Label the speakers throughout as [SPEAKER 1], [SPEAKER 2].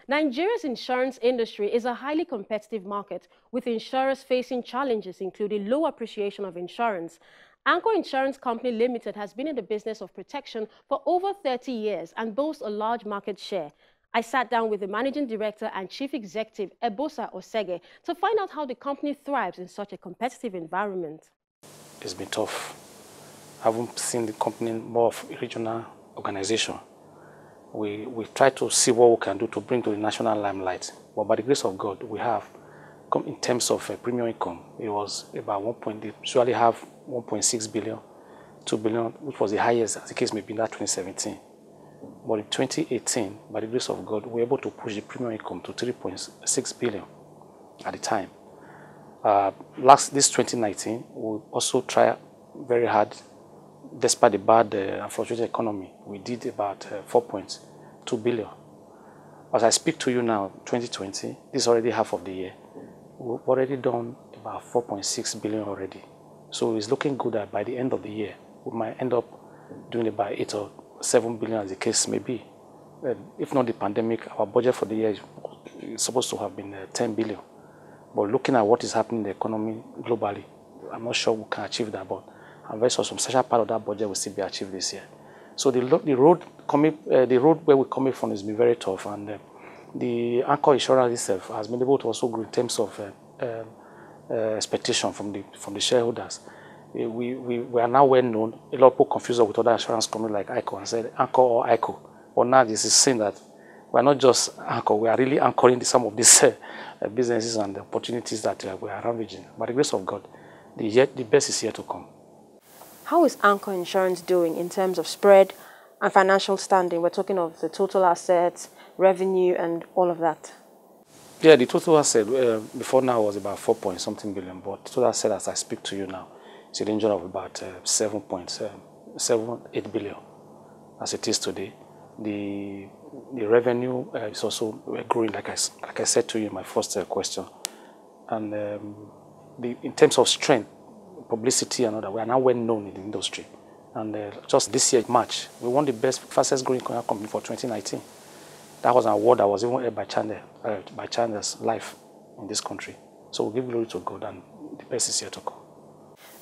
[SPEAKER 1] Nigeria's insurance industry is a highly competitive market, with insurers facing challenges including low appreciation of insurance. Anchor Insurance Company Limited has been in the business of protection for over 30 years and boasts a large market share. I sat down with the Managing Director and Chief Executive, Ebosa Osege, to find out how the company thrives in such a competitive environment.
[SPEAKER 2] It's been tough. I haven't seen the company more of a regional organization. We try to see what we can do to bring to the national limelight. But by the grace of God, we have, in terms of premium income, it was about they usually have 1.6 billion, 2 billion, which was the highest, as the case may be, in that 2017. But in 2018, by the grace of God, we were able to push the premium income to 3.6 billion at the time. This 2019, we also try very hard. Despite the bad and fluctuating economy, we did about 4.2 billion. As I speak to you now, 2020, this is already half of the year. We've already done about 4.6 billion already. So it's looking good that by the end of the year, we might end up doing about 8 or 7 billion, as the case may be. If not the pandemic, our budget for the year is supposed to have been 10 billion. But looking at what is happening in the economy globally, I'm not sure we can achieve that, but I'm very sure some special part of that budget will still be achieved this year. So the road where we're coming from has been very tough, and the Anchor Insurance itself has been able to also grow in terms of expectation from the shareholders. We are now well known. A lot of people confuse us with other insurance companies like ICO and said Anchor or ICO. But now this is saying that we are not just Anchor, we are really anchoring some of these businesses and the opportunities that we are ravaging. By the grace of God, the best is yet to come.
[SPEAKER 1] How is Anchor Insurance doing in terms of spread and financial standing? We're talking of the total assets, revenue, and all of that.
[SPEAKER 2] Yeah, the total asset before now was about 4-point-something billion, but total asset as I speak to you now is in the range of about 7.78 billion as it is today. The revenue is also growing, like I said to you in my first question. And in terms of strength, publicity and all that, we are now well known in the industry. And just this year, March, we won the fastest growing company for 2019. That was an award that was even held by Channels Life in this country. So we give glory to God, and the best is yet to come.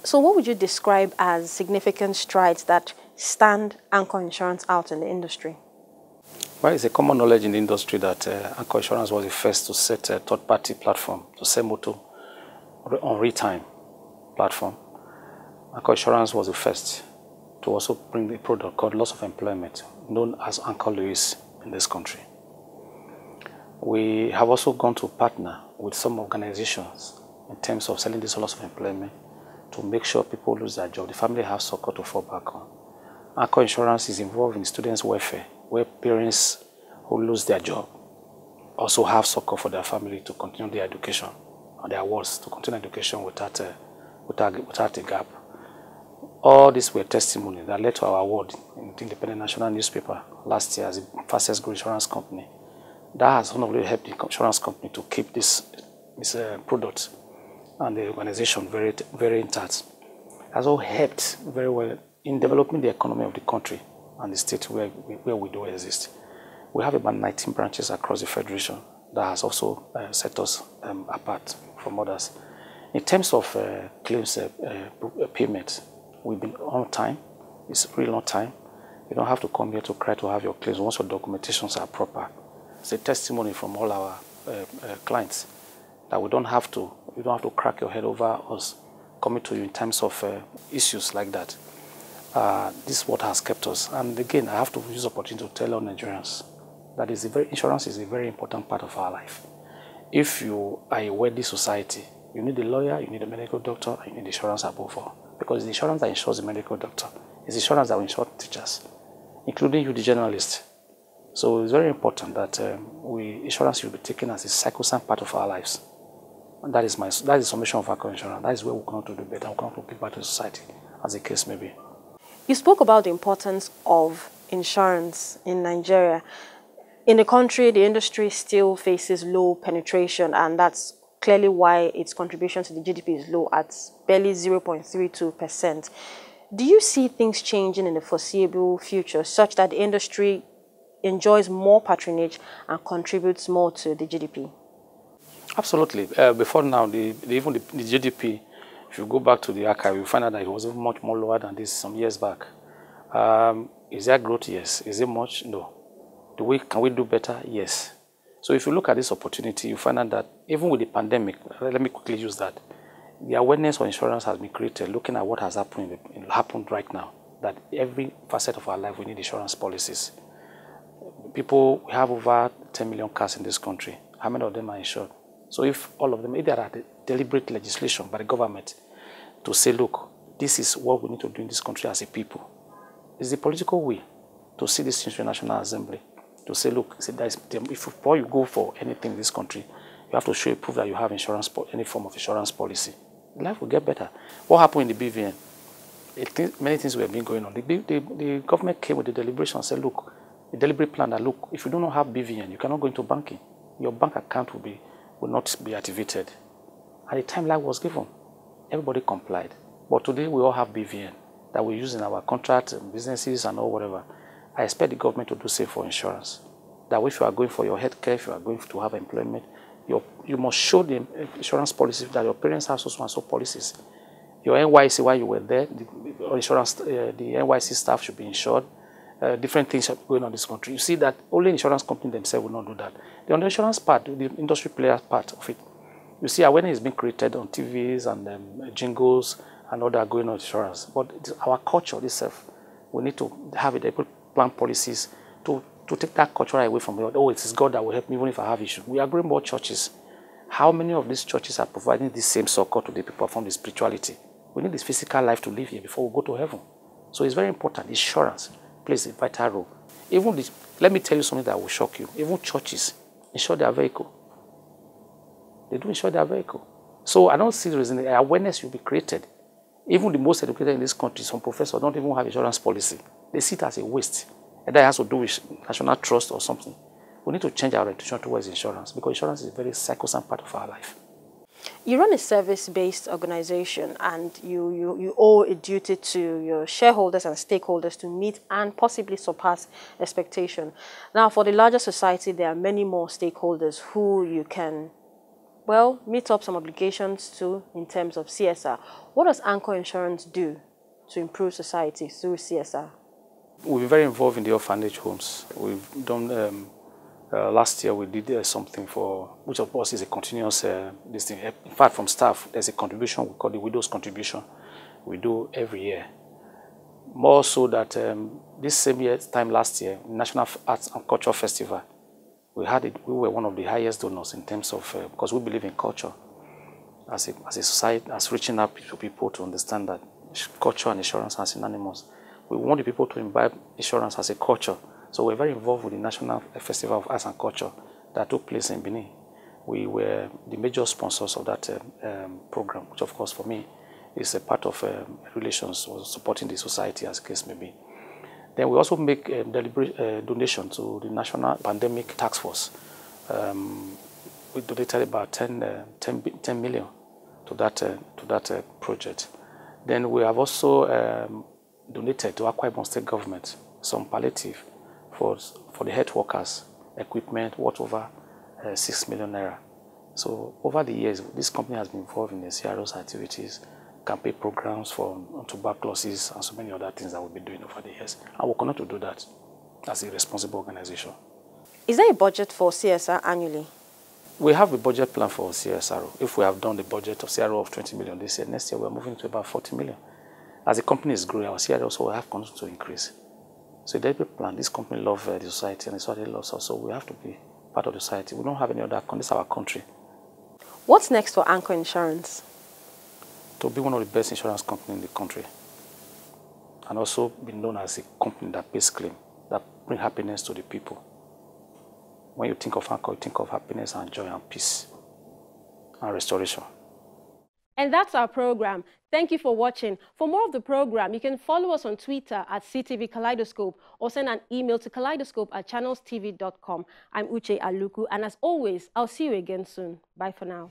[SPEAKER 1] So what would you describe as significant strides that stand Anchor Insurance out in the industry?
[SPEAKER 2] Well, it's a common knowledge in the industry that Anchor Insurance was the first to set a third-party platform to sell motor on real-time platform. Anchor Insurance was the first to also bring a product called Loss of Employment, known as Anchor Lewis in this country. We have also gone to partner with some organizations in terms of selling this loss of employment to make sure people lose their job. The family have support to fall back on. Anchor Insurance is involved in students' welfare, where parents who lose their job also have support for their family to continue their education, or their wards to continue education without a gap. All these were testimonies that led to our award in the Independent National Newspaper last year as the fastest growing insurance company. That has not only helped the insurance company to keep this product and the organization very, very intact. It has also helped very well in developing the economy of the country and the state where we do exist. We have about 19 branches across the Federation that has also set us apart from others. In terms of claims payment, we've been on time. It's really on time. You don't have to come here to cry to have your claims once your documentations are proper. It's a testimony from all our clients that you don't have to crack your head over us coming to you in terms of issues like that. This is what has kept us. And again, I have to use the opportunity to tell all Nigerians that insurance is a very important part of our life. If you are a wealthy society, you need a lawyer, you need a medical doctor, and you need insurance above all. Because it's the insurance that insures the medical doctor. It's the insurance that will insure teachers, including you, the journalist. So it's very important that insurance should be taken as a sacrosanct part of our lives. And that is the summation of Anchor Insurance. That is where we come to do better, we come to give back to society, as the case may be.
[SPEAKER 1] You spoke about the importance of insurance in Nigeria. In the country, the industry still faces low penetration, and that's clearly why its contribution to the GDP is low at barely 0.32%. Do you see things changing in the foreseeable future such that the industry enjoys more patronage and contributes more to the GDP?
[SPEAKER 2] Absolutely. Before now, even the GDP, if you go back to the archive, you find out that it was much more lower than this some years back. Is there growth? Yes. Is it much? No. Can we do better? Yes. So if you look at this opportunity, you find out that even with the pandemic, let me quickly use that, the awareness on insurance has been created, looking at what has happened right now, that every facet of our life we need insurance policies. People, we have over 10 million cars in this country. How many of them are insured? So if all of them, if there are deliberate legislation by the government to say, look, this is what we need to do in this country as a people, it's the political will to see this into the National Assembly, to say, look, before you go for anything in this country, you have to show proof that you have insurance, any form of insurance policy. Life will get better. What happened in the BVN? Many things were being going on. The government came with the deliberation and said, look, a deliberate plan that, look, if you do not have BVN, you cannot go into banking. Your bank account will not be activated. At the time life was given, everybody complied. But today we all have BVN that we use in our contract, businesses and all whatever. I expect the government to do same for insurance. That if you are going for your healthcare, if you are going to have employment, you must show the insurance policy that your parents have so and so policies. Your NYC, while you were there, the NYC staff should be insured. Different things are going on in this country. You see that only insurance companies themselves will not do that. The insurance part, the industry player part of it, you see awareness is being created on TVs and jingles and all that going on insurance. But it's our culture itself, we need to have it, plan policies to take that culture away from it. Oh, it is God that will help me even if I have issues. We are growing more churches. How many of these churches are providing the same support to the people from the spirituality? We need this physical life to live here before we go to heaven. So it's very important. Insurance plays a vital role. Even let me tell you something that will shock you. Even churches insure their vehicle. They do insure their vehicle. So I don't see the reason awareness will be created. Even the most educated in this country, some professors don't even have insurance policy. They see it as a waste. And that has to do with national trust or something. We need to change our orientation towards insurance because insurance is a very sacrosanct part of our life.
[SPEAKER 1] You run a service-based organization and you owe a duty to your shareholders and stakeholders to meet and possibly surpass expectation. Now, for the larger society, there are many more stakeholders who you can, well, meet up some obligations to in terms of CSR. What does Anchor Insurance do to improve society through CSR?
[SPEAKER 2] We've been very involved in the orphanage homes. We've done, last year we did something for, which of course is a continuous, this thing. In fact, from staff, there's a contribution, we call the widow's contribution, we do every year. More so that this same year, time last year, National Arts and Culture Festival, we were one of the highest donors in terms of, because we believe in culture as a society, as reaching out to people to understand that culture and insurance are synonymous. We want the people to imbibe insurance as a culture. So we're very involved with the National Festival of Arts and Culture that took place in Benin. We were the major sponsors of that program, which of course for me is a part of relations or supporting the society as the case may be. Then we also make deliberate donation to the National Pandemic Task Force. We donated about 10 million to that project. Then we have also donated to Akwa Ibom State Government some palliative for the health workers, equipment worth over 6 million naira. So over the years, this company has been involved in the CRO's activities, campaign programs for tuberculosis, and so many other things that we'll be doing over the years. And we'll continue to do that as a responsible organization.
[SPEAKER 1] Is there a budget for CSR annually?
[SPEAKER 2] We have a budget plan for CSR. If we have done the budget of CRO of 20 million this year, next year we're moving to about 40 million. As the company is growing, our CRO also will have continued to increase. So the deliberate plan, this company loves the society and the society loves us, so we have to be part of the society. We don't have any other, this is our country.
[SPEAKER 1] What's next for Anchor Insurance?
[SPEAKER 2] To be one of the best insurance companies in the country. And also be known as a company that pays claim, that brings happiness to the people. When you think of Anchor, you think of happiness and joy and peace and restoration.
[SPEAKER 1] And that's our program. Thank you for watching. For more of the program, you can follow us on Twitter at CTV Kaleidoscope or send an email to kaleidoscope@channelstv.com. I'm Uche Aluku, and as always, I'll see you again soon. Bye for now.